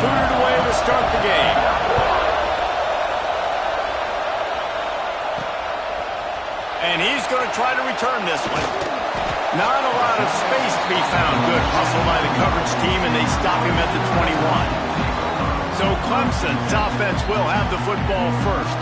booted away to start the game. And he's going to try to return this one. Not a lot of space to be found. Good hustle by the coverage team, and they stop him at the 21. So Clemson's offense will have the football first.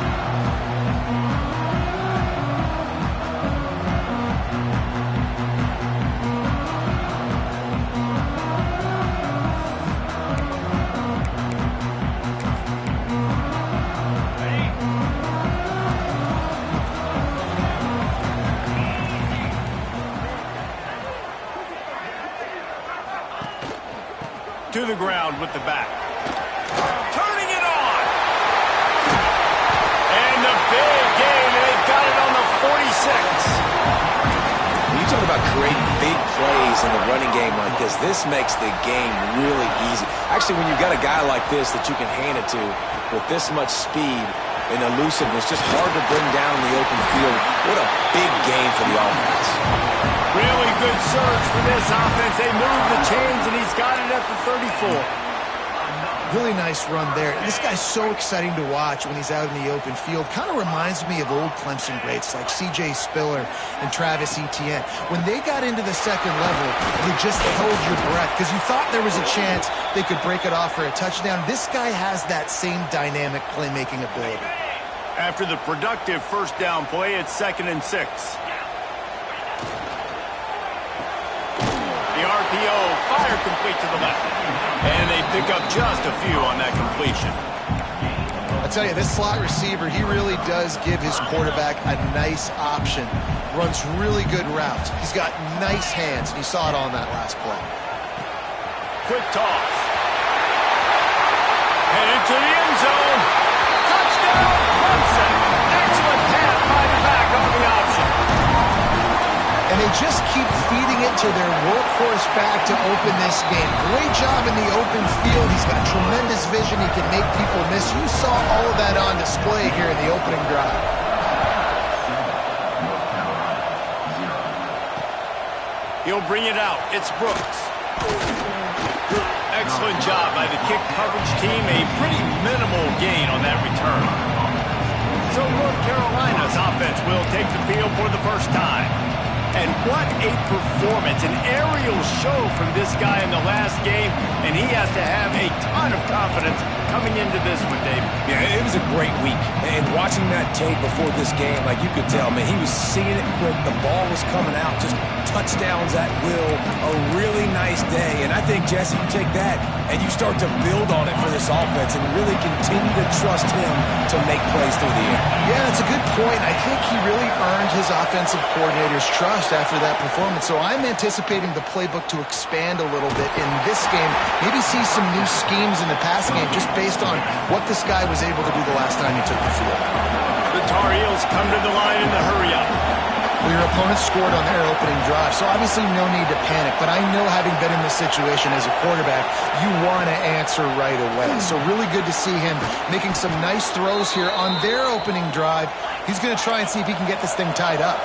To the ground with the back. Turning it on. And the big gain, and they've got it on the 46. When you talk about creating big plays in the running game like this makes the game really easy. Actually, when you've got a guy like this that you can hand it to with this much speed and elusiveness, just hard to bring down in the open field. What a big gain for the offense. Really good surge for this offense. They move the chains, and he's got it at the 34. Really nice run there. This guy's so exciting to watch when he's out in the open field. Kind of reminds me of old Clemson greats like C.J. Spiller and Travis Etienne. When they got into the second level, you just held your breath because you thought there was a chance they could break it off for a touchdown. This guy has that same dynamic playmaking ability. After the productive first down play, it's 2nd and 6. The RPO, fire complete to the left. And they pick up just a few on that completion. I tell you, this slot receiver, he really does give his quarterback a nice option. Runs really good routes. He's got nice hands, and you saw it on that last play. Quick toss. Headed to the end zone. Touchdown, Clemson. Excellent pass by the back on the option. And they just keep feeding it to their workhorse back to open this game. Great job in the open field. He's got tremendous vision. He can make people miss. You saw all of that on display here in the opening drive. He'll bring it out. It's Brooks. Excellent job by the kick coverage team. A pretty minimal gain on that return. So North Carolina's offense will take the field for the first time. And what a performance, an aerial show from this guy in the last game, and he has to have a ton of confidence coming into this one, Dave. Yeah, it was a great week. And watching that tape before this game, like you could tell, man, he was seeing it quick. The ball was coming out, just touchdowns at will. A really nice day. And I think, Jesse, you take that and you start to build on it for this offense and really continue to trust him to make plays through the air. Yeah, that's a good point. I think he really earned his offensive coordinator's trust after that performance. So I'm anticipating the playbook to expand a little bit in this game. Maybe see some new schemes in the passing game just based on what this guy was able to do the last time he took the field. The Tar Heels come to the line in the hurry-up. Well, your opponent scored on their opening drive, so obviously no need to panic. But I know, having been in this situation as a quarterback, you want to answer right away. So really good to see him making some nice throws here on their opening drive. He's going to try and see if he can get this thing tied up.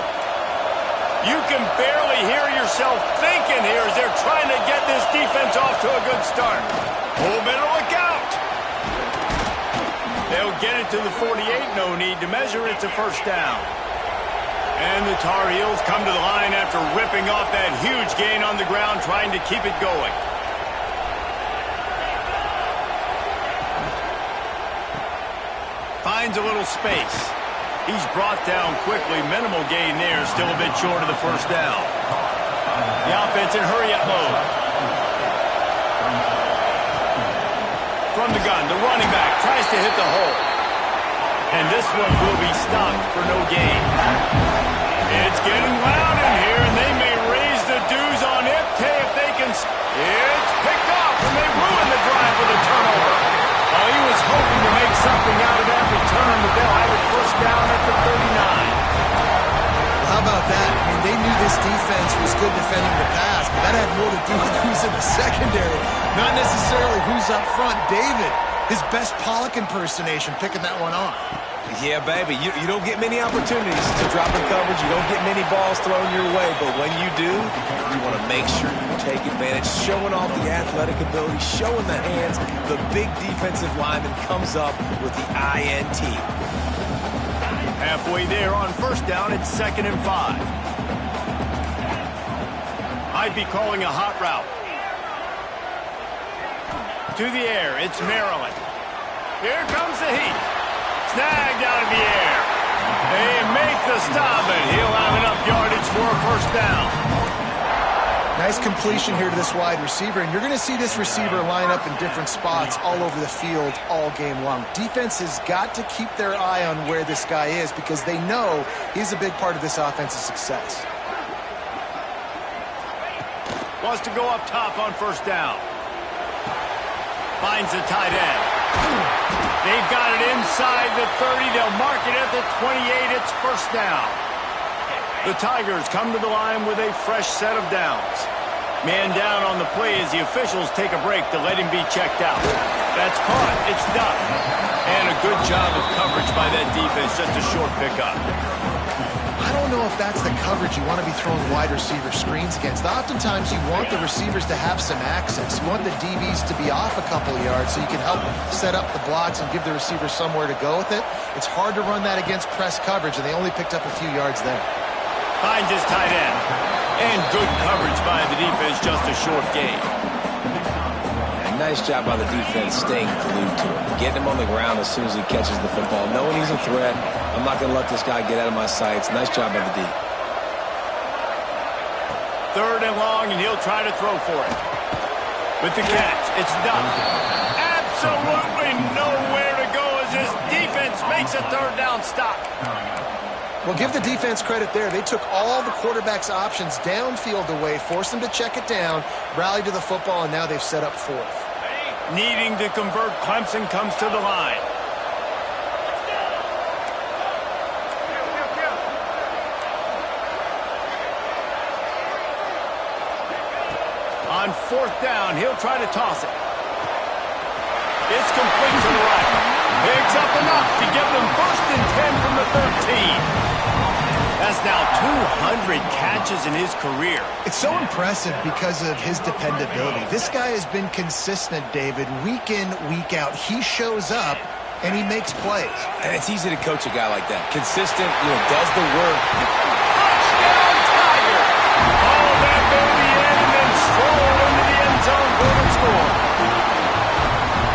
You can barely hear yourself thinking here as they're trying to get this defense off to a good start. Oh, better look out. They'll get it to the 48. No need to measure. It's a first down. And the Tar Heels come to the line after ripping off that huge gain on the ground, trying to keep it going. Finds a little space. He's brought down quickly. Minimal gain there. Still a bit short of the first down. The offense in hurry-up mode. From the gun, the running back tries to hit the hole. And this one will be stopped for no gain. It's getting loud in here, and they may raise the dues on it. If they can... It's picked off, and they ruin the drive with a turnover. He was hoping to make something out of that return, but they'll have it first down at the 39. How about that? I mean, they knew this defense was good defending the pass, but that had more to do with who's in the secondary, not necessarily who's up front. David, his best Pollock impersonation, picking that one off. Yeah, baby, you don't get many opportunities to drop in coverage. You don't get many balls thrown your way, but when you do, you want to make sure you take advantage, showing off the athletic ability, showing the hands. The big defensive lineman comes up with the INT. Halfway there on first down, it's 2nd and 5. Might be calling a hot route. To the air, it's Maryland. Here comes the heat. Snagged out of the air. They make the stop, and he'll have enough yardage for a first down. Nice completion here to this wide receiver, and you're going to see this receiver line up in different spots all over the field all game long. Defense has got to keep their eye on where this guy is because they know he's a big part of this offense's success. Wants to go up top on first down. Finds the tight end. They've got it inside the 30. They'll mark it at the 28. It's first down. The Tigers come to the line with a fresh set of downs. Man down on the play as the officials take a break to let him be checked out. That's caught. It's done. And a good job of coverage by that defense. Just a short pickup. I don't know if that's the coverage you want to be throwing wide receiver screens against. Oftentimes, you want the receivers to have some access. You want the DBs to be off a couple of yards so you can help set up the blocks and give the receiver somewhere to go with it. It's hard to run that against press coverage, and they only picked up a few yards there. Finds his tight end. And good coverage by the defense, just a short gain. Nice job by the defense staying glued to him. Getting him on the ground as soon as he catches the football. Knowing he's a threat, I'm not going to let this guy get out of my sights. Nice job by the D. 3rd and long, and he'll try to throw for it. With the catch, it's done. Absolutely nowhere to go as his defense makes a 3rd down stop. Well, give the defense credit there. They took all the quarterback's options downfield away, forced them to check it down, rallied to the football, and now they've set up 4th. Needing to convert, Clemson comes to the line. On 4th down, he'll try to toss it. It's complete to the right. Picks up enough to give them 1st and 10 from the 13. That's now 200 catches in his career. It's so impressive because of his dependability. This guy has been consistent, David, week in, week out. He shows up, and he makes plays. And it's easy to coach a guy like that. Consistent, does the work. Touchdown, Tiger! Oh, that baby in and then stroll into the end zone for the score.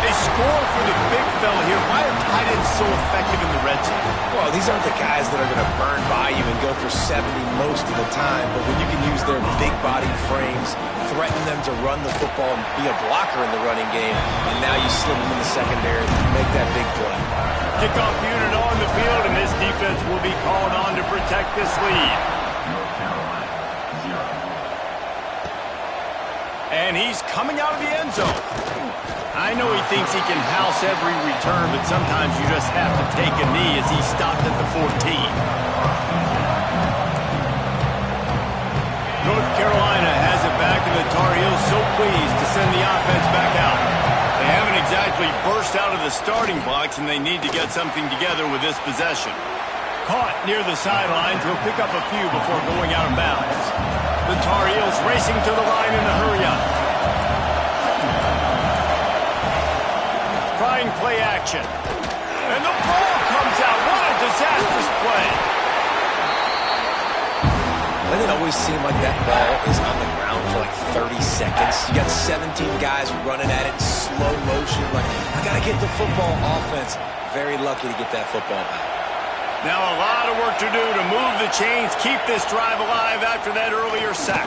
They score for the big fella here. Why are tight ends so effective in the red zone? Well, these aren't the guys that are going to burn by you and go for 70 most of the time, but when you can use their big body frames, threaten them to run the football and be a blocker in the running game, and now you slip them in the secondary, make that big play. Kickoff unit on the field, and this defense will be called on to protect this lead. And he's coming out of the end zone. I know he thinks he can house every return, but sometimes you just have to take a knee as he stopped at the 14. North Carolina has it back, and the Tar Heels so pleased to send the offense back out. They haven't exactly burst out of the starting blocks, and they need to get something together with this possession. Caught near the sidelines, will pick up a few before going out of bounds. The Tar Heels racing to the line in a hurry-up. Trying play action. And the ball comes out. What a disastrous play. Doesn't it always seem like that ball is on the ground for like 30 seconds? You got 17 guys running at it in slow motion. Like, I got to get the football. Offense, very lucky to get that football back. Now a lot of work to do to move the chains, keep this drive alive after that earlier sack.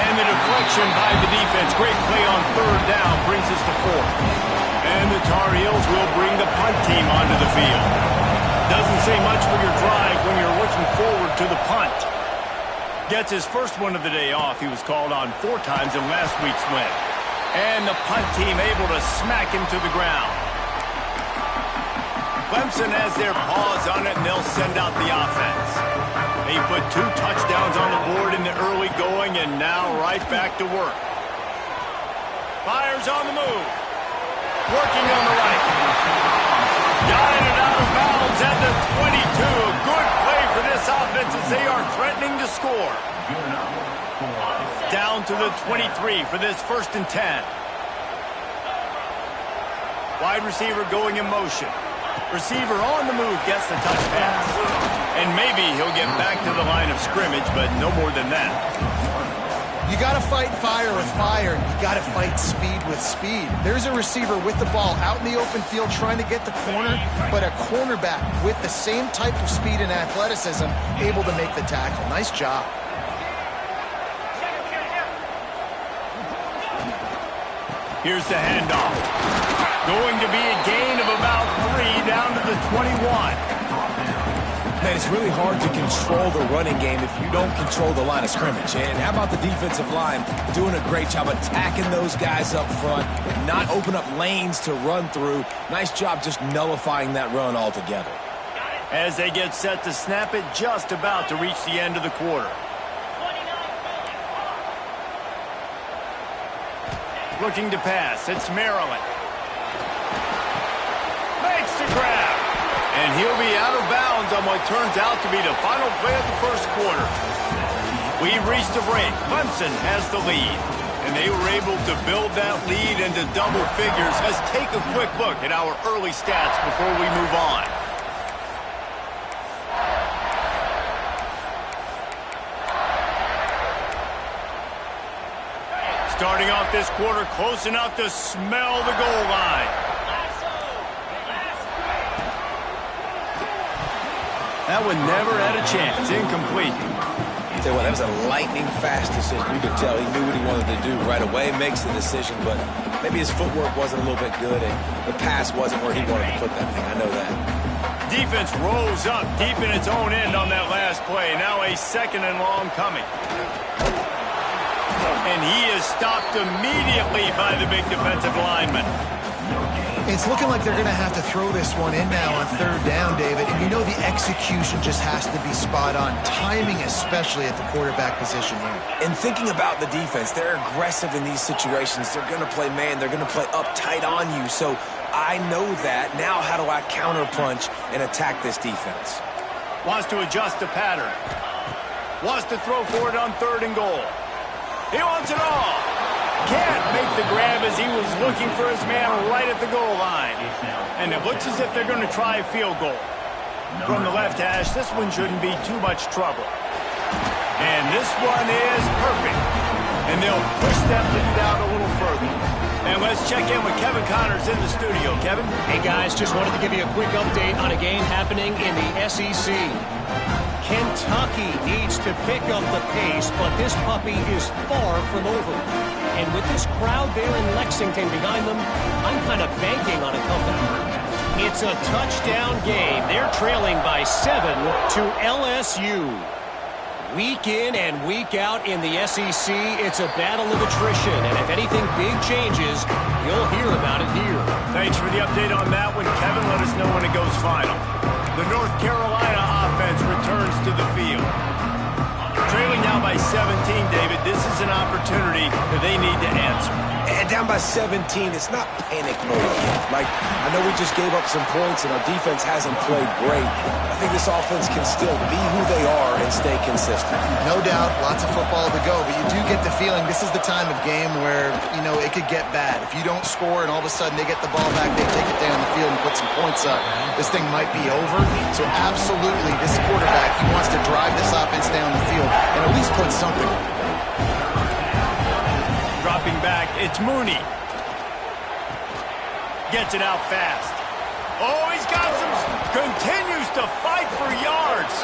And the deflection by the defense. Great play on 3rd down brings us to 4th. And the Tar Heels will bring the punt team onto the field. Doesn't say much for your drive when you're looking forward to the punt. Gets his first one of the day off. He was called on 4 times in last week's win. And the punt team able to smack him to the ground. Clemson has their paws on it, and they'll send out the offense. They put 2 touchdowns on the board in the early going, and now right back to work. Fires on the move. working on the right. Got it out of bounds at the 22. A good play for this offense as they are threatening to score. Down to the 23 for this 1st and 10. Wide receiver going in motion. Receiver on the move gets the touch pass. And maybe he'll get back to the line of scrimmage, but no more than that. You got to fight fire with fire. You got to fight speed with speed. There's a receiver with the ball out in the open field trying to get the corner, but a cornerback with the same type of speed and athleticism able to make the tackle. Nice job. Here's the handoff. Going to be a gain of about 3 down to the 21. Man, it's really hard to control the running game if you don't control the line of scrimmage. And how about the defensive line doing a great job attacking those guys up front, not open up lanes to run through. Nice job just nullifying that run altogether. As they get set to snap it, just about to reach the end of the quarter. Looking to pass, it's Maryland. Makes the grab. And he'll be out of bounds on what turns out to be the final play of the 1st quarter. We've reached a break. Clemson has the lead. And they were able to build that lead into double figures. Let's take a quick look at our early stats before we move on. Starting off this quarter close enough to smell the goal line. That one never had a chance. Incomplete. Tell you what, that was a lightning-fast decision. You could tell he knew what he wanted to do right away, makes the decision, but maybe his footwork wasn't a little bit good, and the pass wasn't where he wanted to put that thing. I know that. Defense rolls up deep in its own end on that last play. Now a 2nd and long coming. And he is stopped immediately by the big defensive lineman. It's looking like they're going to have to throw this one in now on 3rd down, David. And you know the execution just has to be spot on. Timing, especially at the quarterback position here. And thinking about the defense, they're aggressive in these situations. They're going to play man. They're going to play up tight on you. So I know that. Now how do I counterpunch and attack this defense? Wants to adjust the pattern. Wants to throw for it on 3rd and goal. He wants it all. Can't make the grab as he was looking for his man right at the goal line. And it looks as if they're going to try a field goal. From the left hash, this one shouldn't be too much trouble. And this one is perfect. And they'll push that lead out a little further. And let's check in with Kevin Connors in the studio. Kevin? Hey, guys, just wanted to give you a quick update on a game happening in the SEC. Kentucky needs to pick up the pace, but this puppy is far from over. And with this crowd there in Lexington behind them, I'm kind of banking on a comeback. It's a touchdown game. They're trailing by 7 to LSU. Week in and week out in the SEC, it's a battle of attrition. And if anything big changes, you'll hear about it here. Thanks for the update on that one, Kevin. Let us know when it goes final. The North Carolina offense returns to the field. Trailing now by 17, David. This is an opportunity that they need to answer. And down by 17, it's not panic mode yet. Like, I know we just gave up some points and our defense hasn't played great. I think this offense can still be who they are and stay consistent. No doubt, lots of football to go, but you do get the feeling this is the time of game where, you know, it could get bad. If you don't score and all of a sudden they get the ball back, they take it down the field and put some points up, this thing might be over. So absolutely, this quarterback, he wants to drive this offense down the field and at least put something. Dropping back, it's Mooney. Gets it out fast. Oh, he's got continues to fight for yards.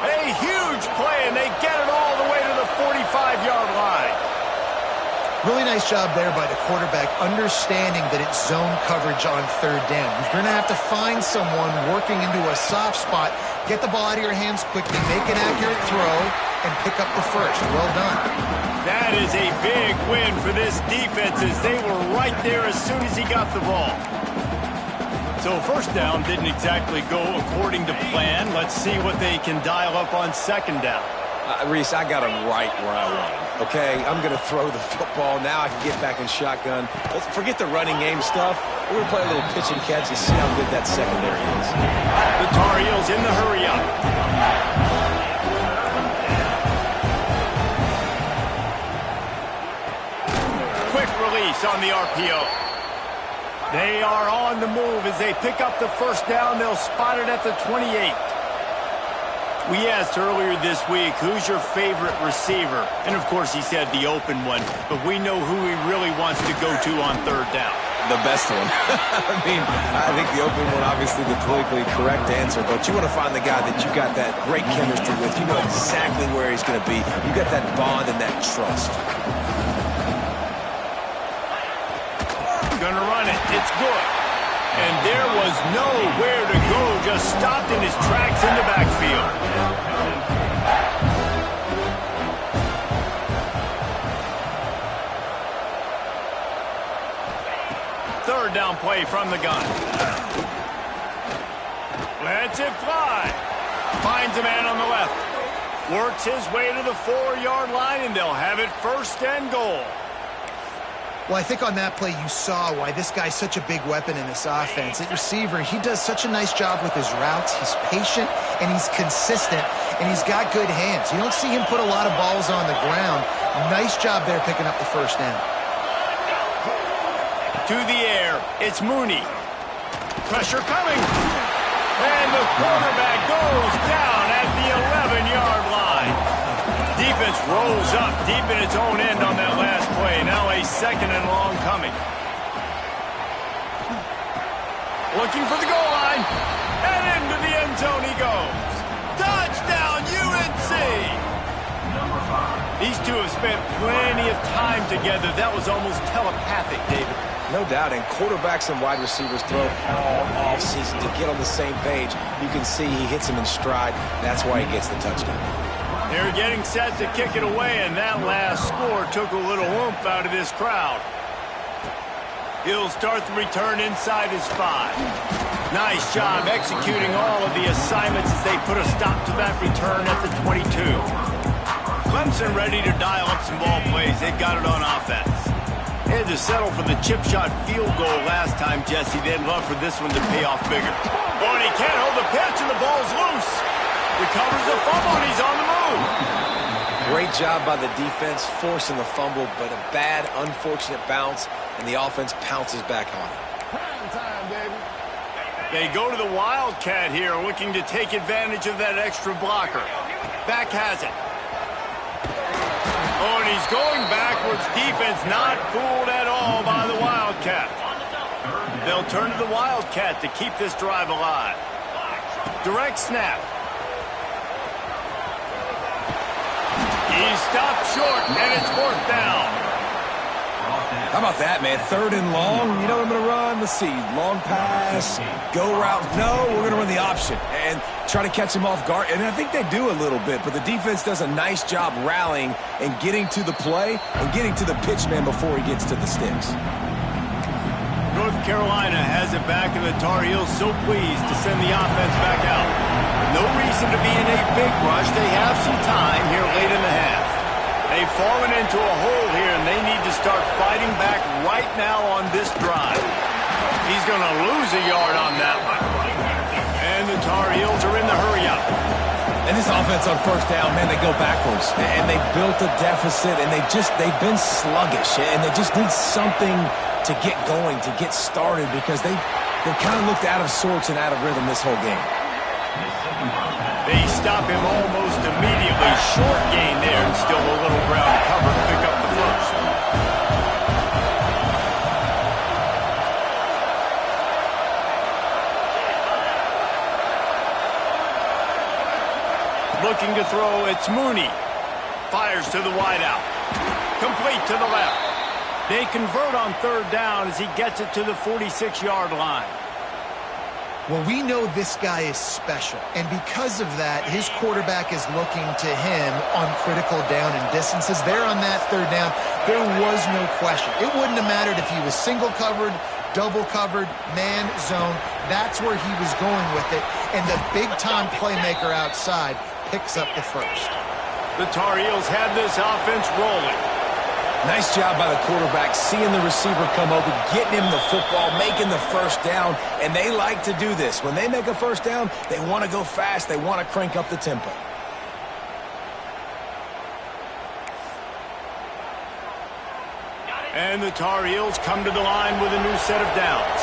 A huge play, and they get it all the way to the 45-yard line. Really nice job there by the quarterback, understanding that it's zone coverage on 3rd down. You're going to have to find someone working into a soft spot, get the ball out of your hands quickly, make an accurate throw, and pick up the first. Well done. That is a big win for this defense as they were right there as soon as he got the ball. So 1st down didn't exactly go according to plan. Let's see what they can dial up on 2nd down. Reese, I got him right where I want him. Okay, I'm going to throw the football. Now I can get back in shotgun. Let's forget the running game stuff. We're going to play a little pitch and catch and see how good that secondary is. The Tar Heels in the hurry up. Quick release on the RPO. They are on the move as they pick up the first down. They'll spot it at the 28. We asked earlier this week, who's your favorite receiver? And, of course, he said the open one. But we know who he really wants to go to on third down. The best one. I think the open one, obviously the politically correct answer. But you want to find the guy that you got that great chemistry with. You know exactly where he's going to be. You got that bond and that trust. Gonna run it. It's good. And there was nowhere to go. Just stopped in his tracks in the backfield. Third down play from the gun. Lets it fly. Finds a man on the left. Works his way to the 4-yard line, and they'll have it first and goal. Well, I think on that play you saw why this guy's such a big weapon in this offense. At receiver, he does such a nice job with his routes. He's patient, and he's consistent, and he's got good hands. You don't see him put a lot of balls on the ground. Nice job there picking up the first down. To the air, it's Mooney. Pressure coming. And the quarterback goes down at the 11-yard line. Defense rolls up deep in its own end on that last play. Now a second and long coming. Looking for the goal line. And into the end zone he goes. Touchdown, UNC! These two have spent plenty of time together. That was almost telepathic, David. No doubt, and quarterbacks and wide receivers throw all offseason to get on the same page. You can see he hits him in stride. That's why he gets the touchdown. They're getting set to kick it away, and that last score took a little oomph out of this crowd. He'll start the return inside his 5. Nice job executing all of the assignments as they put a stop to that return at the 22. Clemson ready to dial up some ball plays. They got it on offense. They had to settle for the chip shot field goal last time, Jesse. They'd love for this one to pay off bigger. Oh, and he can't hold the pitch, and the ball's loose. Recovers the fumble, and he's on the move. Great job by the defense, forcing the fumble, but a bad, unfortunate bounce, and the offense pounces back on it. Prime time, baby. They go to the Wildcat here, looking to take advantage of that extra blocker. Back has it. Oh, and he's going backwards. Defense not fooled at all by the Wildcat. They'll turn to the Wildcat to keep this drive alive. Direct snap. He stopped short, and it's fourth down. How about that, man? Third and long. You know what I'm going to run? Let's see. Long pass. Go route. No, we're going to run the option and try to catch him off guard. And I think they do a little bit, but the defense does a nice job rallying and getting to the play and getting to the pitch man before he gets to the sticks. North Carolina has it back, and the Tar Heels so pleased to send the offense back out. No reason to be in a big rush. They have some time here late in the half. They've fallen into a hole here, and they need to start fighting back right now on this drive. He's going to lose a yard on that one. And the Tar Heels are in the hurry-up. And this offense on first down, man, they go backwards. And they built a deficit, and they've been sluggish. And they just need something to get going, to get started, because they've kind of looked out of sorts and out of rhythm this whole game. They stop him almost immediately. Short gain there, and still a little ground cover to pick up the first. Looking to throw, it's Mooney. Fires to the wideout. Complete to the left. They convert on third down as he gets it to the 46-yard line. Well, we know this guy is special, and because of that, his quarterback is looking to him on critical down and distances. There on that third down, there was no question. It wouldn't have mattered if he was single covered, double covered, man, zone. That's where he was going with it, and the big-time playmaker outside picks up the first. The Tar Heels have this offense rolling. Nice job by the quarterback, seeing the receiver come open, getting him the football, making the first down, and they like to do this. When they make a first down, they want to go fast. They want to crank up the tempo. And the Tar Heels come to the line with a new set of downs.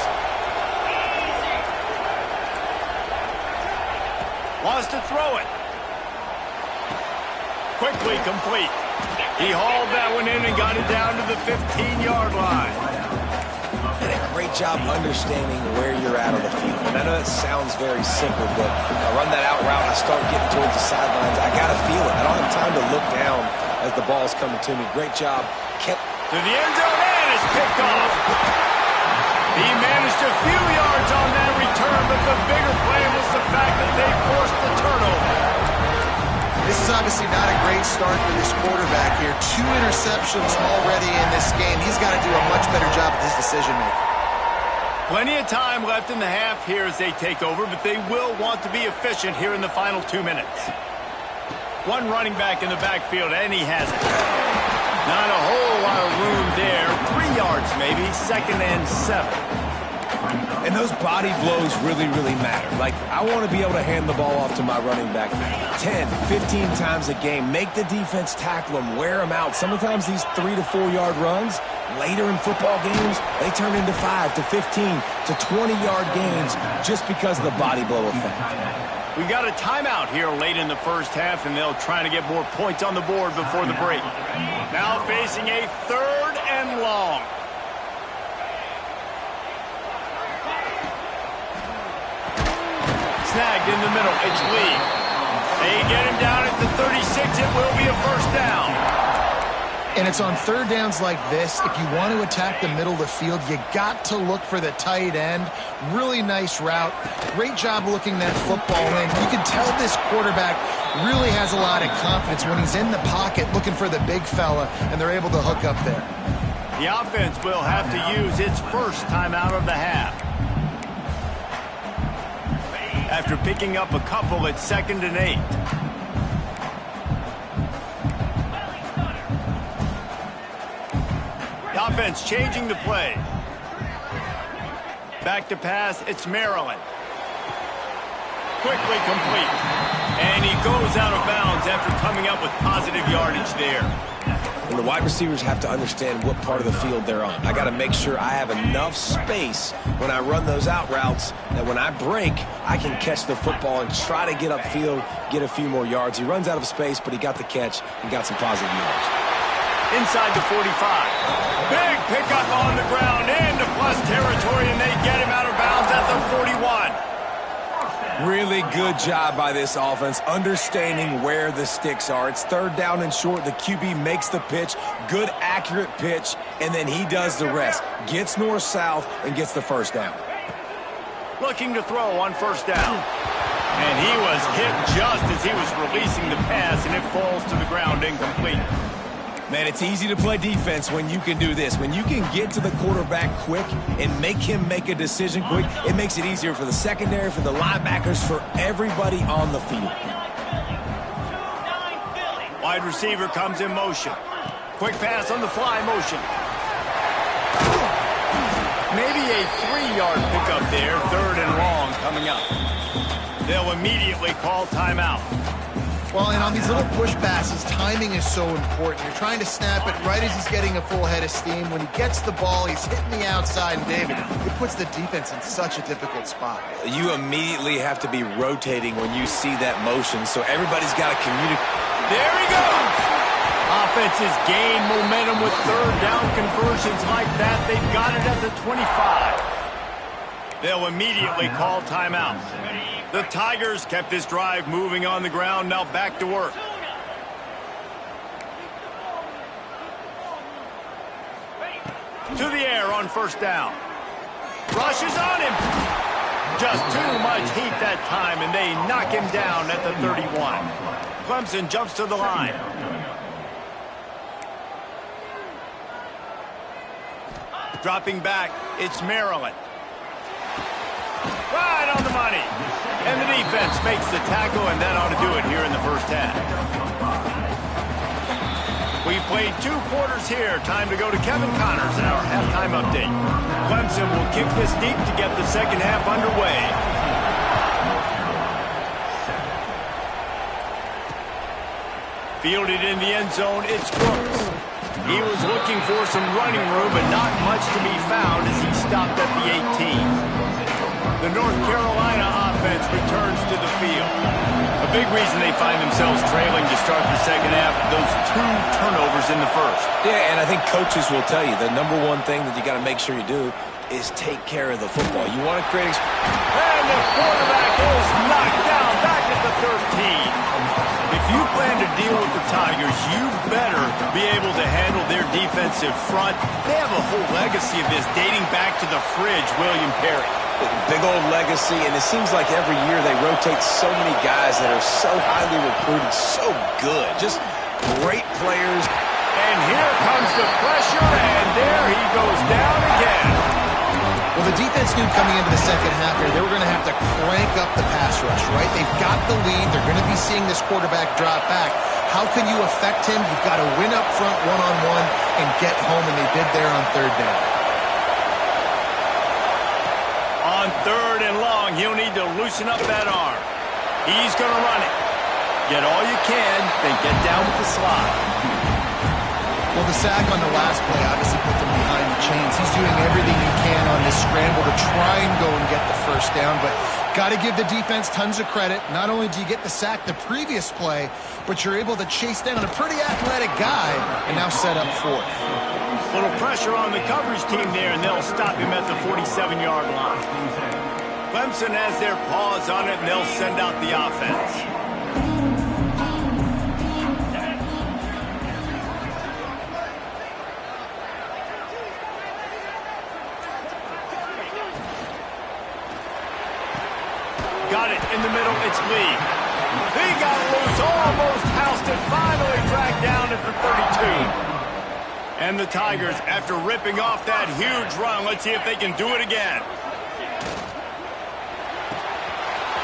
Wants to throw it. Quickly complete. He hauled that one in and got it down to the 15-yard line. And a great job understanding where you're at on the field. And I know that sounds very simple, but I run that out route, I start getting towards the sidelines. I got to feel it. I don't have time to look down as the ball's coming to me. Great job. Kept to the end zone, and it's picked off. He managed a few yards on that return, but the bigger play was the fact that they forced the turnover. This is obviously not a great start for this quarterback here. 2 interceptions already in this game. He's got to do a much better job at his decision-making. Plenty of time left in the half here as they take over, but they will want to be efficient here in the final 2 minutes. One running back in the backfield, and he has it. Not a whole lot of room there. 3 yards maybe, 2nd and 7. And those body blows really, really matter. Like, I want to be able to hand the ball off to my running back 10, 15 times a game. Make the defense tackle them, wear them out. Sometimes these 3 to 4 yard runs, later in football games, they turn into 5 to 15 to 20-yard gains just because of the body blow effect. We got a timeout here late in the first half, and they'll try to get more points on the board before the break. Now facing a 3rd and long. Snagged in the middle. It's Lee. They get him down at the 36. It will be a first down. And it's on 3rd downs like this. If you want to attack the middle of the field, you got to look for the tight end. Really nice route. Great job looking that football in. You can tell this quarterback really has a lot of confidence when he's in the pocket looking for the big fella, and they're able to hook up there. The offense will have to use its first timeout of the half. After picking up a couple at 2nd and 8. The offense changing the play. Back to pass, it's Maryland. Quickly complete. And he goes out of bounds after coming up with positive yardage there. And the wide receivers have to understand what part of the field they're on. I got to make sure I have enough space when I run those out routes that when I break, I can catch the football and try to get upfield, get a few more yards. He runs out of space, but he got the catch and got some positive yards. Inside the 45. Big pickup on the ground into plus territory, and they get him out of bounds at the 41. Really good job by this offense, understanding where the sticks are. It's 3rd down and short. The QB makes the pitch, good, accurate pitch, and then he does the rest. Gets north-south and gets the first down. Looking to throw on 1st down. And he was hit just as he was releasing the pass, and it falls to the ground incomplete. Man, it's easy to play defense when you can do this. When you can get to the quarterback quick and make him make a decision quick, it makes it easier for the secondary, for the linebackers, for everybody on the field. Wide receiver comes in motion. Quick pass on the fly motion. Maybe a 3-yard pickup there, 3rd and long coming up. They'll immediately call timeout. Well, and on these little push passes, timing is so important. You're trying to snap it right as he's getting a full head of steam. When he gets the ball, he's hitting the outside, and David, it puts the defense in such a difficult spot. You immediately have to be rotating when you see that motion, so everybody's got to communicate. There he goes! Offenses gain momentum with 3rd down conversions like that. They've got it at the 25. They'll immediately call timeout. The Tigers kept this drive moving on the ground, now back to work. To the air on 1st down. Rushes on him. Just too much heat that time, and they knock him down at the 31. Clemson jumps to the line. Dropping back, it's Maryland. Right on the money. And the defense makes the tackle, and that ought to do it here in the first half. played 2 quarters here. Time to go to Kevin Connors in our halftime update. Clemson will kick this deep to get the second half underway. Fielded in the end zone, it's Brooks. He was looking for some running room, but not much to be found as he stopped at the 18. The North Carolina offense returns to the field. A big reason they find themselves trailing to start the second half, those 2 turnovers in the first. Yeah, and I think coaches will tell you the number one thing that you got to make sure you do is take care of the football. You want to create... And the quarterback is knocked down back at the 13. If you plan to deal with the Tigers, you better be able to handle their defensive front. They have a whole legacy of this dating back to the fridge, William Perry. Big old legacy, and it seems like every year they rotate so many guys that are so highly recruited, so good, just great players. And here comes the pressure, and there he goes down again. Well, the defense knew coming into the second half here they were going to have to crank up the pass rush, right? They've got the lead. They're going to be seeing this quarterback drop back. How can you affect him? You've got to win up front one-on-one and get home, and they did there on 3rd down. On 3rd and long, he'll need to loosen up that arm. He's going to run it. Get all you can, then get down with the slide. Well, the sack on the last play obviously put them behind the chains. He's doing everything he can on this scramble to try and go and get the first down, but got to give the defense tons of credit. Not only do you get the sack the previous play, but you're able to chase down a pretty athletic guy and now set up 4th. Little pressure on the coverage team there, and they'll stop him at the 47-yard line. Clemson has their paws on it, and they'll send out the offense. Got it in the middle, it's Lee. He got loose, almost housed it, finally dragged down at the 32. And the Tigers, after ripping off that huge run, let's see if they can do it again.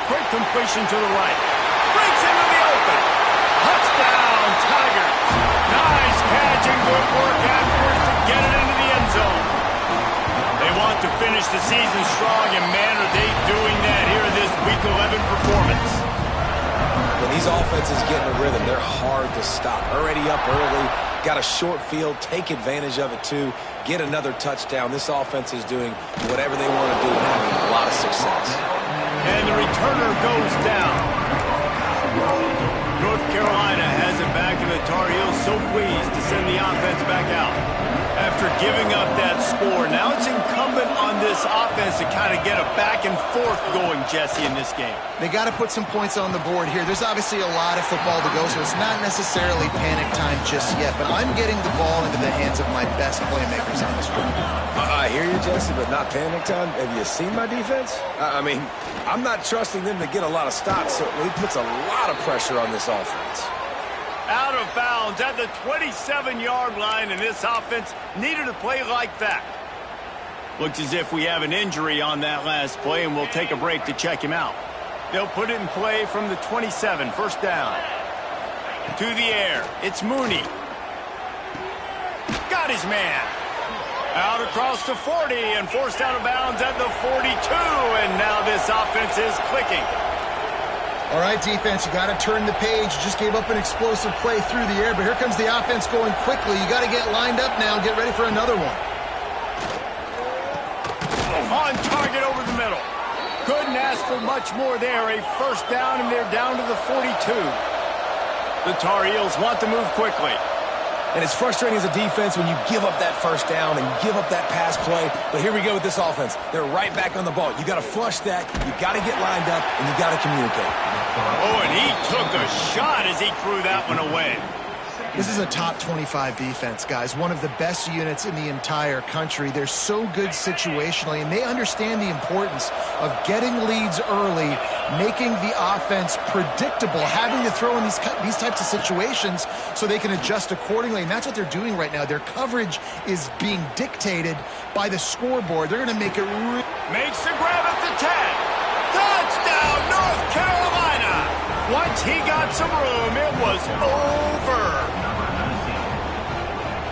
Quick completion to the right. Breaks into the open. Touchdown, Tigers. Nice catch and good work afterwards to get it into the end zone. They want to finish the season strong, and man, are they doing that here in this Week 11 performance. When these offenses get in a rhythm, they're hard to stop. Already up early, got a short field, take advantage of it too, get another touchdown. This offense is doing whatever they want to do and having a lot of success. And the returner goes down. North Carolina has it back, and the Tar Heels so pleased to send the offense back out. After giving up that score, now it's incumbent on this offense to kind of get a back and forth going, Jesse, in this game. They got to put some points on the board here. There's obviously a lot of football to go, so it's not necessarily panic time just yet, but I'm getting the ball into the hands of my best playmakers on this drive. I hear you, Jesse, but not panic time. Have you seen my defense? I mean, I'm not trusting them to get a lot of stops, so it puts a lot of pressure on this offense. Out of bounds at the 27-yard line, and this offense needed a play like that. Looks as if we have an injury on that last play, and we'll take a break to check him out. They'll put it in play from the 27, 1st down. To the air, it's Mooney. Got his man. Out across the 40 and forced out of bounds at the 42, and now this offense is clicking. All right, defense, you got to turn the page. You just gave up an explosive play through the air, but here comes the offense going quickly. You got to get lined up now and get ready for another one. On target over the middle. Couldn't ask for much more there. A 1st down, and they're down to the 42. The Tar Heels want to move quickly. And it's frustrating as a defense when you give up that 1st down and give up that pass play. But here we go with this offense. They're right back on the ball. You got to flush that. You got to get lined up, and you got to communicate. Oh, and he took a shot as he threw that one away. This is a top 25 defense, guys. One of the best units in the entire country. They're so good situationally, and they understand the importance of getting leads early, making the offense predictable, having to throw in these types of situations so they can adjust accordingly. And that's what they're doing right now. Their coverage is being dictated by the scoreboard. They're going to make it makes the grab at the 10. Touchdown, North Carolina. Once he got some room, it was over.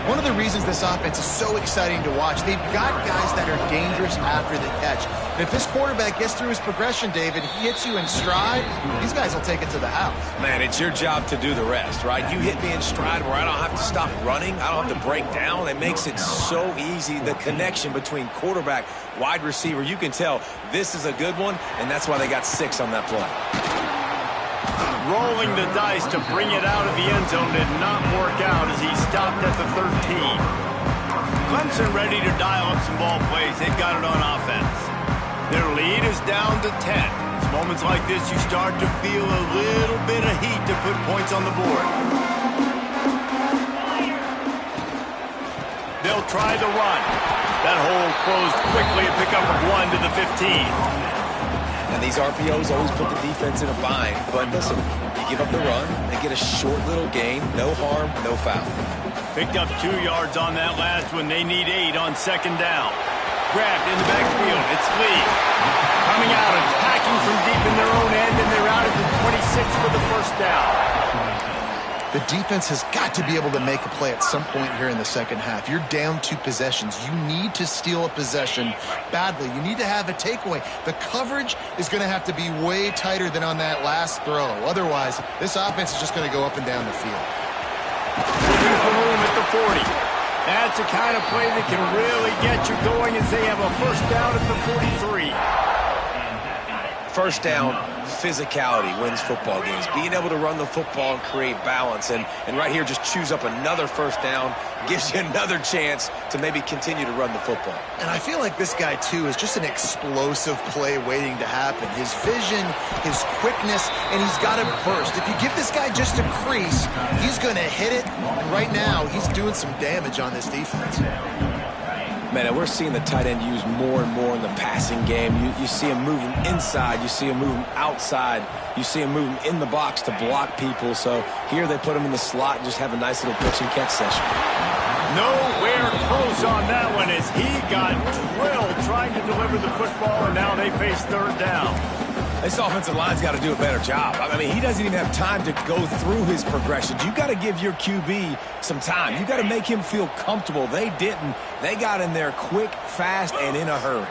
One of the reasons this offense is so exciting to watch, they've got guys that are dangerous after the catch. And if this quarterback gets through his progression, David, he hits you in stride, these guys will take it to the house. Man, it's your job to do the rest, right? You hit me in stride where I don't have to stop running. I don't have to break down. It makes it so easy. The connection between quarterback, wide receiver, you can tell this is a good one, and that's why they got 6 on that play. Rolling the dice to bring it out of the end zone did not work out as he stopped at the 13. Clemson ready to dial up some ball plays. They've got it on offense. Their lead is down to 10. It's moments like this you start to feel a little bit of heat to put points on the board. They'll try the run. That hole closed quickly, a pickup of 1 to the 15. And these RPOs always put the defense in a bind. But listen, you give up the run and get a short little gain. No harm, no foul. Picked up 2 yards on that last one. They need 8 on second down. Grabbed in the backfield. It's Lee. Coming out, attacking from deep in their own end, and they're out at the 26 for the first down. The defense has got to be able to make a play at some point here in the second half. You're down 2 possessions. You need to steal a possession badly. You need to have a takeaway. The coverage is going to have to be way tighter than on that last throw. Otherwise, this offense is just going to go up and down the field. Looking for room at the 40. That's the kind of play that can really get you going as they have a first down at the 43. First down, physicality wins football games. Being able to run the football and create balance. And right here, just choose up another first down, gives you another chance to maybe continue to run the football. And I feel like this guy, too, is just an explosive play waiting to happen. His vision, his quickness, and he's got a burst. If you give this guy just a crease, he's going to hit it. And right now, he's doing some damage on this defense. Man, and we're seeing the tight end used more and more in the passing game. You see him moving inside. You see him moving outside. You see him moving in the box to block people. So here they put him in the slot and just have a nice little pitch and catch session. Nowhere close on that one as he got drilled trying to deliver the football, and now they face third down. This offensive line's got to do a better job. I mean, he doesn't even have time to go through his progressions. You got to give your QB some time. You got to make him feel comfortable. They didn't. They got in there quick, fast, and in a hurry.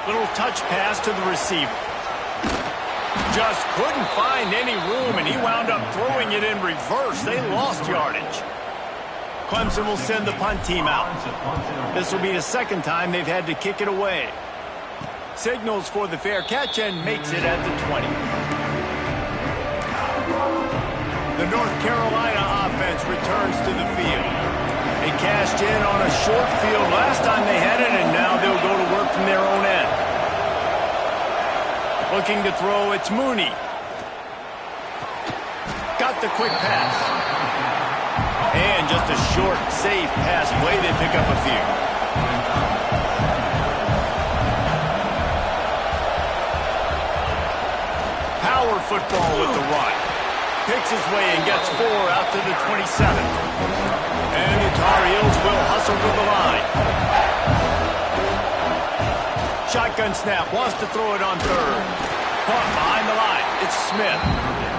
Little touch pass to the receiver. Just couldn't find any room, and he wound up throwing it in reverse. They lost yardage. Clemson will send the punt team out. This will be the second time they've had to kick it away. Signals for the fair catch and makes it at the 20. The North Carolina offense returns to the field. They cashed in on a short field last time they had it, and now they'll go to work from their own end. Looking to throw, it's Mooney. Got the quick pass. And just a short, safe pass play. They pick up a few. Power football with the run. Picks his way and gets 4 out to the 27. And the Tar Heels will hustle to the line. Shotgun snap, wants to throw it on third. Caught behind the line, it's Smith.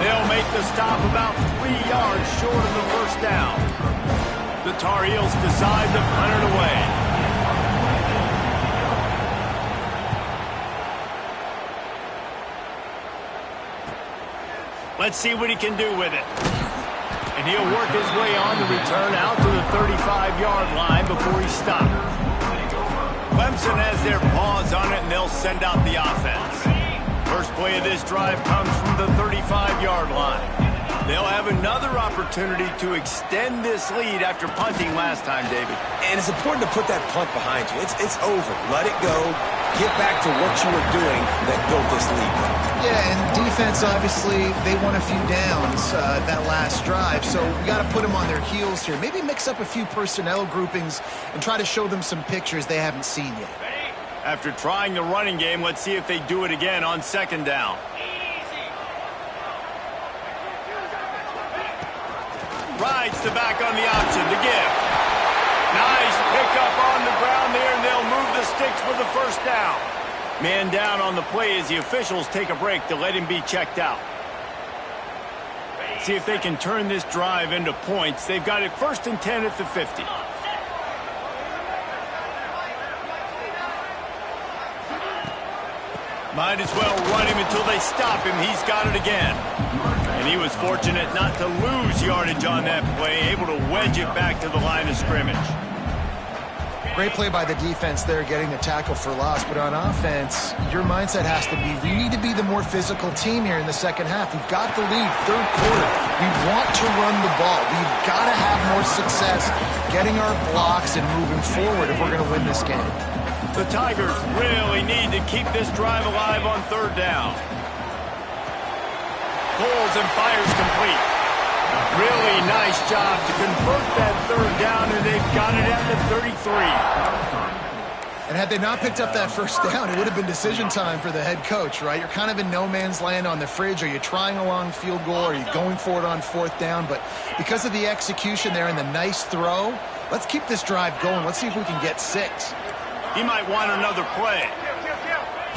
They'll make the stop about 3 yards short of the first down. The Tar Heels decide to punt it away. Let's see what he can do with it. And he'll work his way on the return out to the 35-yard line before he stops. Clemson has their paws on it, and they'll send out the offense. First play of this drive comes from the 35-yard line. They'll have another opportunity to extend this lead after punting last time, David. And it's important to put that punt behind you. It's over. Let it go. Get back to what you were doing that built this lead. Yeah, and defense, obviously, they won a few downs that last drive, so we got to put them on their heels here. Maybe mix up a few personnel groupings and try to show them some pictures they haven't seen yet. After trying the running game, let's see if they do it again on second down. Rides the back on the option, the give. Nice pickup on the ground there, and they'll move the sticks for the first down. Man down on the play as the officials take a break to let him be checked out. See if they can turn this drive into points. They've got it 1st and 10 at the 50. Might as well run him until they stop him. He's got it again. And he was fortunate not to lose yardage on that play, able to wedge it back to the line of scrimmage. Great play by the defense there, getting the tackle for loss. But on offense, your mindset has to be, we need to be the more physical team here in the second half. We've got the lead, 3rd quarter. We want to run the ball. We've got to have more success getting our blocks and moving forward if we're going to win this game. The Tigers really need to keep this drive alive on 3rd down. Pulls and fires complete. Really nice job to convert that 3rd down, and they've got it at the 33. And had they not picked up that 1st down, it would have been decision time for the head coach, right? You're kind of in no man's land on the fridge. Are you trying a long field goal? Are you going for it on 4th down? But because of the execution there and the nice throw, let's keep this drive going. Let's see if we can get 6. He might want another play.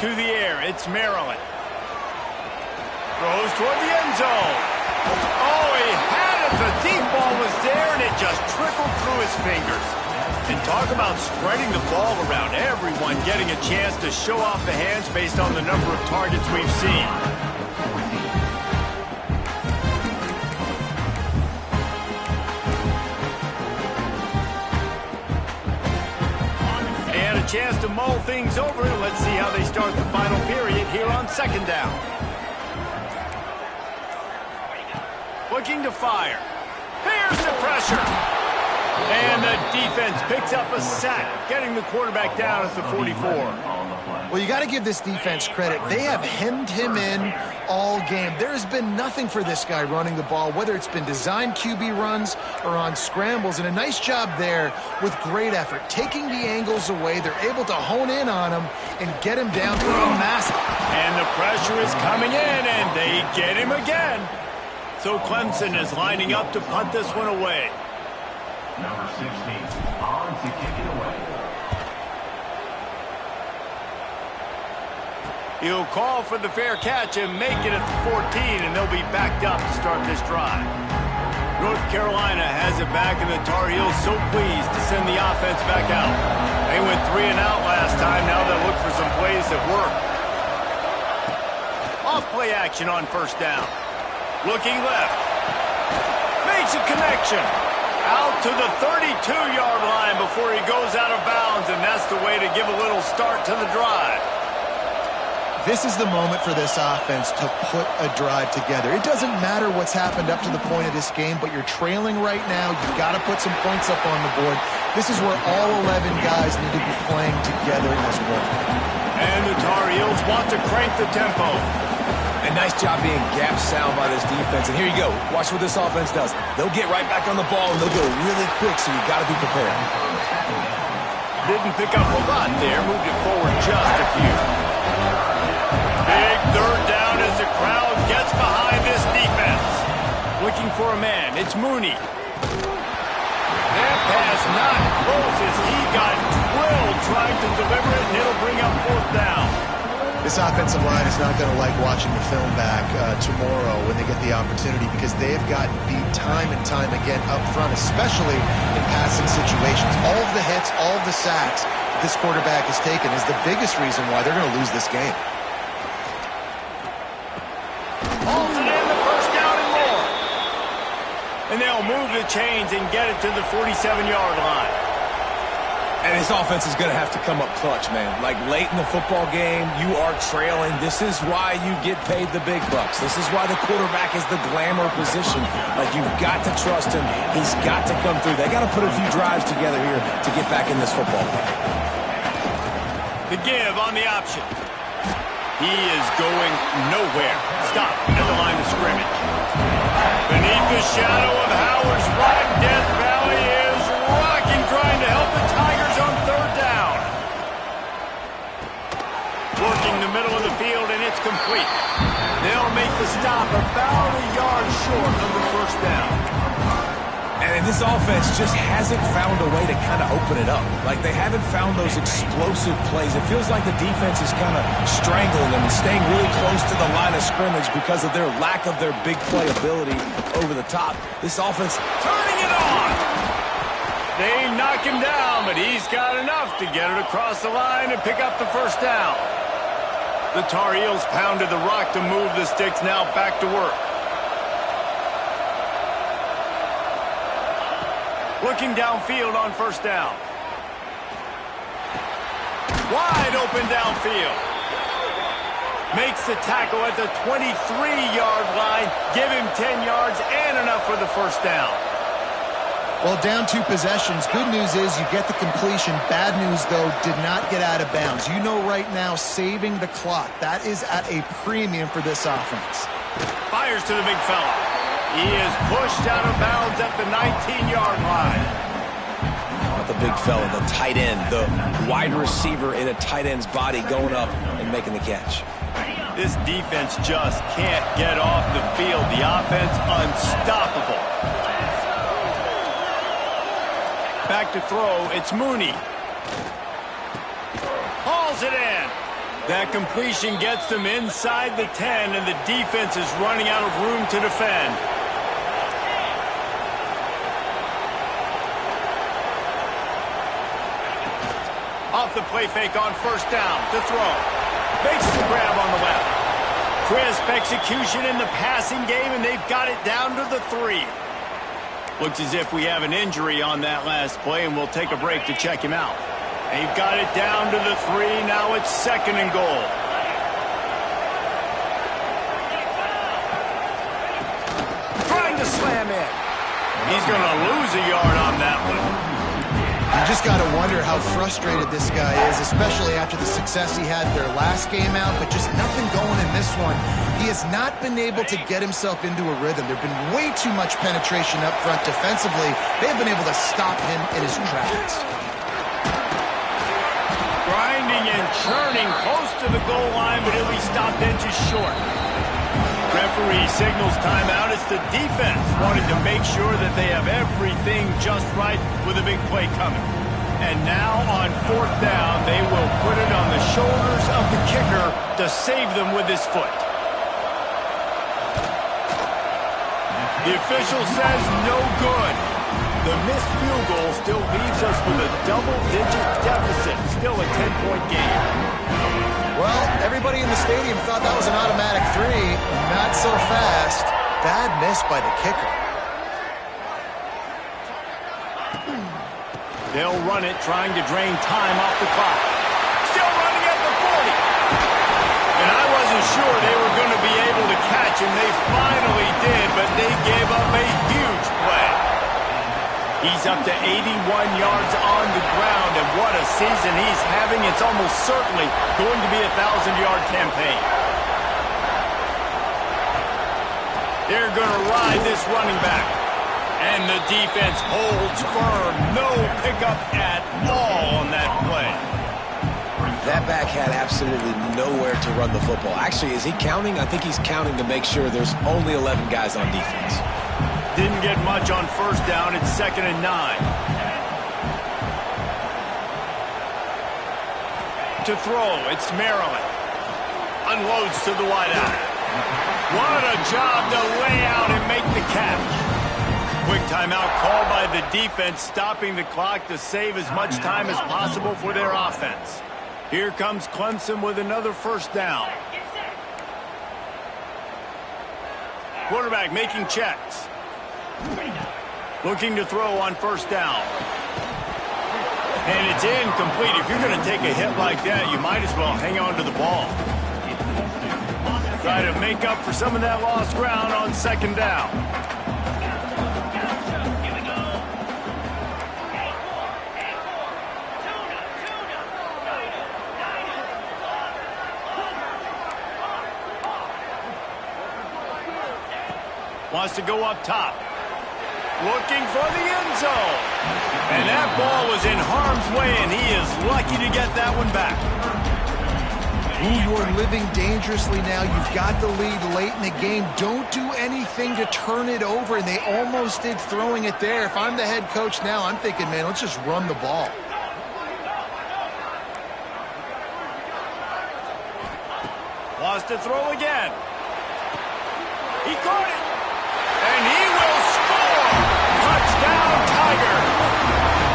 To the air, it's Maryland. Throws toward the end zone. Oh, he had it. The deep ball was there, and it just trickled through his fingers. And talk about spreading the ball around. Everyone getting a chance to show off the hands based on the number of targets we've seen. And a chance to mull things over. Let's see how they start the final period here on 2nd down. Looking to fire. Here's the pressure. And the defense picks up a sack, getting the quarterback down at the 44. Well, you got to give this defense credit. They have hemmed him in all game. There has been nothing for this guy running the ball, whether it's been designed QB runs or on scrambles. And a nice job there with great effort. Taking the angles away, they're able to hone in on him and get him down for a massive. And the pressure is coming in, and they get him again. So Clemson is lining up to punt this one away. Number 16, on to kick it away. He'll call for the fair catch and make it at the 14, and they'll be backed up to start this drive. North Carolina has it back, and the Tar Heels so pleased to send the offense back out. They went 3 and out last time. Now they'll look for some plays that work. Off play action on 1st down. Looking left. Makes a connection. Out to the 32-yard line before he goes out of bounds, and that's the way to give a little start to the drive. This is the moment for this offense to put a drive together. It doesn't matter what's happened up to the point of this game, but you're trailing right now. You've got to put some points up on the board. This is where all 11 guys need to be playing together as one. And the Tar Heels want to crank the tempo. A nice job being gap sound by this defense. And here you go. Watch what this offense does. They'll get right back on the ball, and they'll go really quick, so you got to be prepared. Didn't pick up a lot there. Moved it forward just a few. Big 3rd down as the crowd gets behind this defense. Looking for a man. It's Mooney. That pass not close as he got drilled trying to deliver it, and it'll bring up 4th down. This offensive line is not going to like watching the film back tomorrow when they get the opportunity, because they have gotten beat time and time again up front, especially in passing situations. All of the hits, all of the sacks this quarterback has taken is the biggest reason why they're going to lose this game. Holds it in, the 1st down and more. And they'll move the chains and get it to the 47-yard line. And this offense is going to have to come up clutch, man. Like late in the football game, you are trailing. This is why you get paid the big bucks. This is why the quarterback is the glamour position. Like, you've got to trust him. He's got to come through. They got to put a few drives together here to get back in this football game. The give on the option. He is going nowhere. Stop at the line of scrimmage. Beneath the shadow of Howard's right, Death Valley is rocking, trying to help the Tigers on 3rd down. Working the middle of the field, and it's complete. They'll make the stop about a yard short of the 1st down. And this this offense just hasn't found a way to kind of open it up. Like, they haven't found those explosive plays. It feels like the defense is kind of strangling them and staying really close to the line of scrimmage because of their lack of their big play ability over the top. This offense Turning it on! They knock him down, but he's got enough to get it across the line and pick up the first down. The Tar Heels pounded the rock to move the sticks, now back to work. Looking downfield on first down. Wide open downfield. Makes the tackle at the 23-yard line. Give him 10 yards and enough for the first down. Well, down 2 possessions. Good news is you get the completion. Bad news, though, did not get out of bounds. You know right now, saving the clock. That is at a premium for this offense. Fires to the big fella. He is pushed out of bounds at the 19-yard line. Not the big fella, the tight end, the wide receiver in a tight end's body going up and making the catch. This defense just can't get off the field. The offense unstoppable. Back to throw, it's Mooney. Hauls it in. That completion gets them inside the 10, and the defense is running out of room to defend. Off the play fake on first down to throw. Makes the grab on the left. Crisp execution in the passing game, and they've got it down to the 3. Looks as if we have an injury on that last play, and we'll take a break to check him out. They've got it down to the 3. Now it's 2nd and goal. Trying to slam in. He's going to lose a yard on that one. You just got to wonder how frustrated this guy is, especially after the success he had their last game out, but just nothing going in this one. He has not been able to get himself into a rhythm. There have been way too much penetration up front defensively. They've been able to stop him in his tracks. Grinding and churning close to the goal line, but he'll be stopped inches short. Referee signals timeout. It's the defense wanting to make sure that they have everything just right with a big play coming. And now on 4th down, they will put it on the shoulders of the kicker to save them with his foot. The official says no good. The missed field goal still leaves us with a double-digit deficit. Still a 10-point game. Well, everybody in the stadium thought that was an automatic 3. Not so fast. Bad miss by the kicker. They'll run it, trying to drain time off the clock. Still running at the 40. And I wasn't sure they were going to be able to catch him. They finally did, but they gave up a huge play. He's up to 81 yards on the ground, and what a season he's having. It's almost certainly going to be a 1,000-yard campaign. They're going to ride this running back. And the defense holds firm. No pickup at all on that play. That back had absolutely nowhere to run the football. Actually, is he counting? I think he's counting to make sure there's only 11 guys on defense. Didn't get much on first down. It's 2nd and 9. To throw, it's Maryland. Unloads to the wideout. What a job to lay out and make the catch. Quick timeout called by the defense, stopping the clock to save as much time as possible for their offense. Here comes Clemson with another first down. Quarterback making checks. Looking to throw on first down. And it's incomplete. If you're going to take a hit like that, you might as well hang on to the ball. Try to make up for some of that lost ground on 2nd down. Wants to go up top. Looking for the end zone. And that ball was in harm's way, and he is lucky to get that one back. Ooh, you're living dangerously now. You've got the lead late in the game. Don't do anything to turn it over, and they almost did throwing it there. If I'm the head coach now, I'm thinking, man, let's just run the ball. Wants to throw again. He caught it. And he will score. Touchdown, Tiger.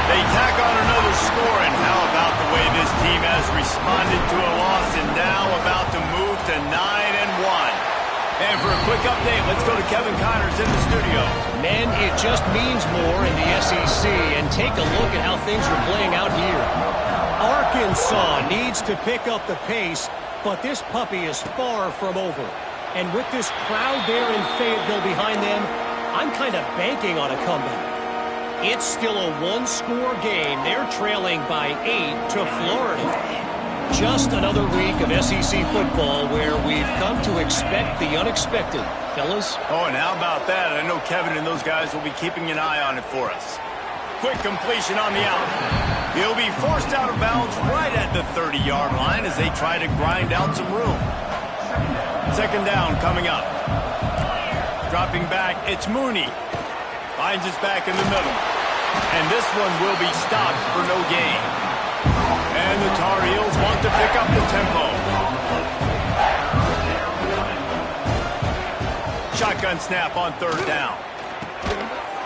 They tack on another score, and how about the way this team has responded to a loss and now about to move to 9-1. And for a quick update, let's go to Kevin Connors in the studio. Men, it just means more in the SEC, and take a look at how things are playing out here. Arkansas needs to pick up the pace, but this puppy is far from over. And with this crowd there in Fayetteville behind them, I'm kind of banking on a comeback. It's still a one-score game. They're trailing by 8 to Florida. Just another week of SEC football where we've come to expect the unexpected. Fellas? Oh, and how about that? I know Kevin and those guys will be keeping an eye on it for us. Quick completion on the out. He'll be forced out of bounds right at the 30-yard line as they try to grind out some room. Second down coming up. Dropping back, it's Mooney. Finds his back in the middle. And this one will be stopped for no gain. And the Tar Heels want to pick up the tempo. Shotgun snap on third down.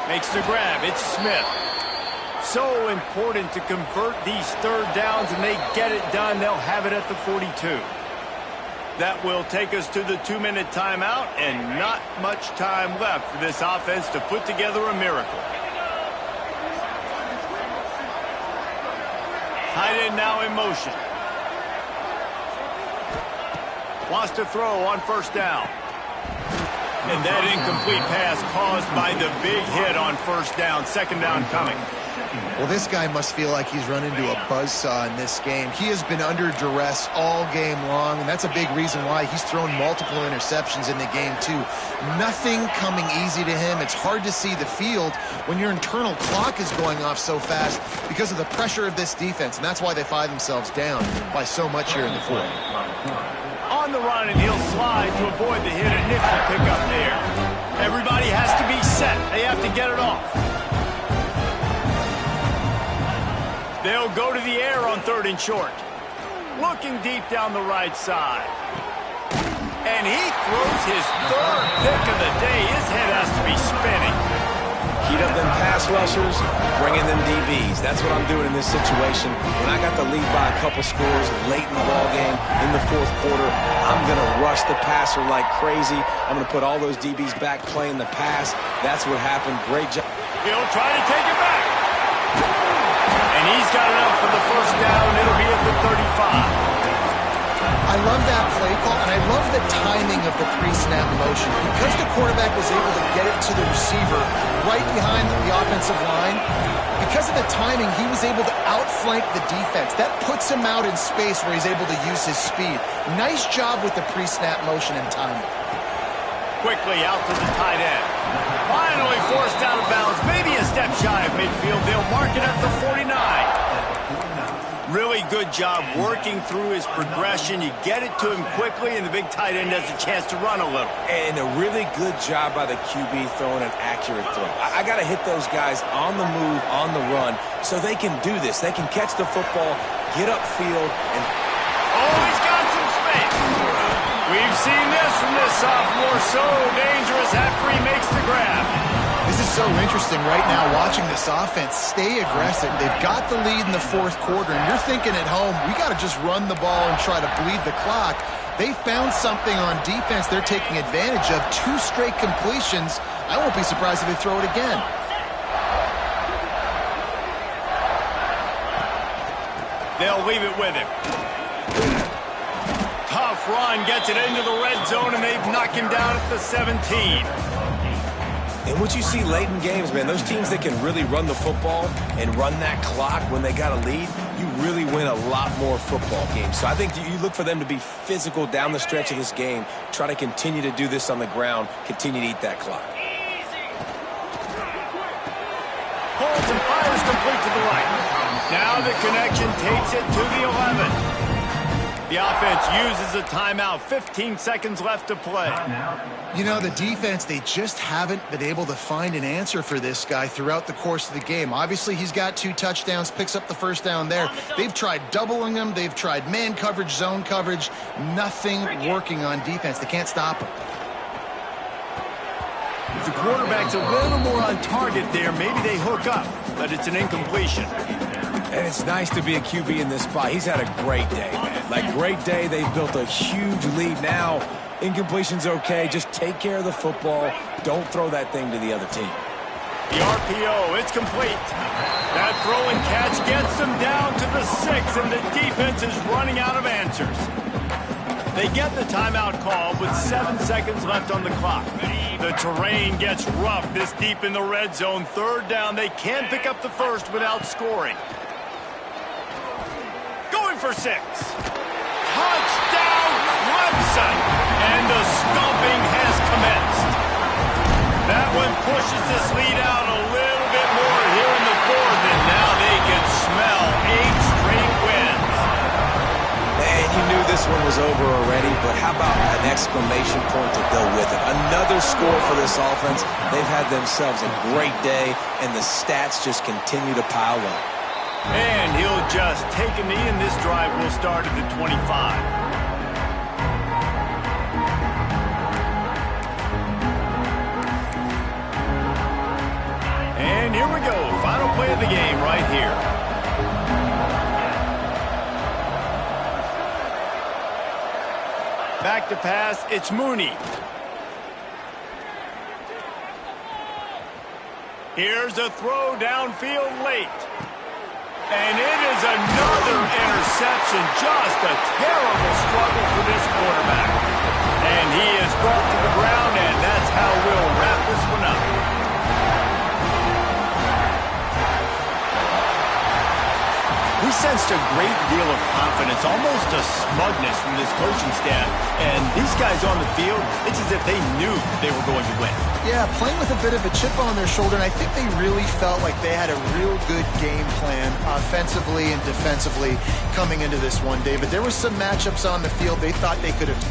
Makes the grab, it's Smith. So important to convert these third downs, and they get it done. They'll have it at the 42. That will take us to the 2-minute timeout, and not much time left for this offense to put together a miracle. Tight end now in motion. Wants to throw on first down. And that incomplete pass caused by the big hit on first down. Second down coming. Well, this guy must feel like he's run into a buzzsaw in this game. He has been under duress all game long, and that's a big reason why he's thrown multiple interceptions in the game, too. Nothing coming easy to him. It's hard to see the field when your internal clock is going off so fast because of the pressure of this defense, and that's why they find themselves down by so much here in the fourth. On the run, and he'll slide to avoid the hit, and Nick will pick up there. Everybody has to be set. They have to get it off. They'll go to the air on third and short. Looking deep down the right side. And he throws his third pick of the day. His head has to be spinning. Heat up them pass rushers, bring in them DBs. That's what I'm doing in this situation. When I got the lead by a couple scores late in the ball game, in the fourth quarter, I'm going to rush the passer like crazy. I'm going to put all those DBs back playing the pass. That's what happened. Great job. He'll try to take it back. And he's got enough for the first down. It'll be at the 35. I love that play call, and I love the timing of the pre-snap motion. Because the quarterback was able to get it to the receiver right behind the offensive line, because of the timing, he was able to outflank the defense. That puts him out in space where he's able to use his speed. Nice job with the pre-snap motion and timing. Quickly out to the tight end. Finally forced out of bounds. Maybe a step shy of midfield. They'll mark it at the 49. Really good job working through his progression. You get it to him quickly, and the big tight end has a chance to run a little. And a really good job by the QB throwing an accurate throw. I got to hit those guys on the move, on the run, so they can do this. They can catch the football, get upfield, and... Oh, he's got some space. We've seen this from this sophomore. So dangerous after he makes the grab. This is so interesting right now watching this offense stay aggressive. They've got the lead in the fourth quarter, and you're thinking at home, we got to just run the ball and try to bleed the clock. They found something on defense they're taking advantage of. 2 straight completions. I won't be surprised if they throw it again. They'll leave it with him. Tough run, gets it into the red zone, and they've knocked him down at the 17. And what you see late in games, man, those teams that can really run the football and run that clock when they got a lead, you really win a lot more football games. So I think you look for them to be physical down the stretch of this game, try to continue to do this on the ground, continue to eat that clock. Holds and fires complete to the right. Now the connection takes it to the 11. The offense uses a timeout. 15 seconds left to play. You know, the defense, they just haven't been able to find an answer for this guy throughout the course of the game. Obviously, he's got 2 touchdowns, picks up the first down there. They've tried doubling him. They've tried man coverage, zone coverage. Nothing working on defense. They can't stop him. If the quarterback's a little more on target there, maybe they hook up, but it's an incompletion. And it's nice to be a QB in this spot. He's had a great day, man. Like, great day. They've built a huge lead now. Incompletion's okay. Just take care of the football. Don't throw that thing to the other team. The RPO, it's complete. That throw and catch gets them down to the 6, and the defense is running out of answers. They get the timeout call with 7 seconds left on the clock. The terrain gets rough this deep in the red zone. 3rd down. They can't pick up the first without scoring. Going for 6. Touchdown, Clemson! And the stomping has commenced. That one pushes this lead out a little bit more here in the 4th, and now they can smell 8 straight wins. And you knew this one was over already, but how about an exclamation point to go with it? Another score for this offense. They've had themselves a great day, and the stats just continue to pile up. And he'll just take a knee, and this drive will start at the 25. And here we go. Final play of the game right here. Back to pass, it's Mooney. Here's a throw downfield late. And it is another interception. Just a terrible struggle for this quarterback. And he is brought to the ground, and that's how we'll wrap this one up. We sensed a great deal of confidence, almost a smugness from this coaching staff. And these guys on the field, it's as if they knew they were going to win. Yeah, playing with a bit of a chip on their shoulder, and I think they really felt like they had a real good game plan offensively and defensively coming into this one, David. There were some matchups on the field they thought they could have.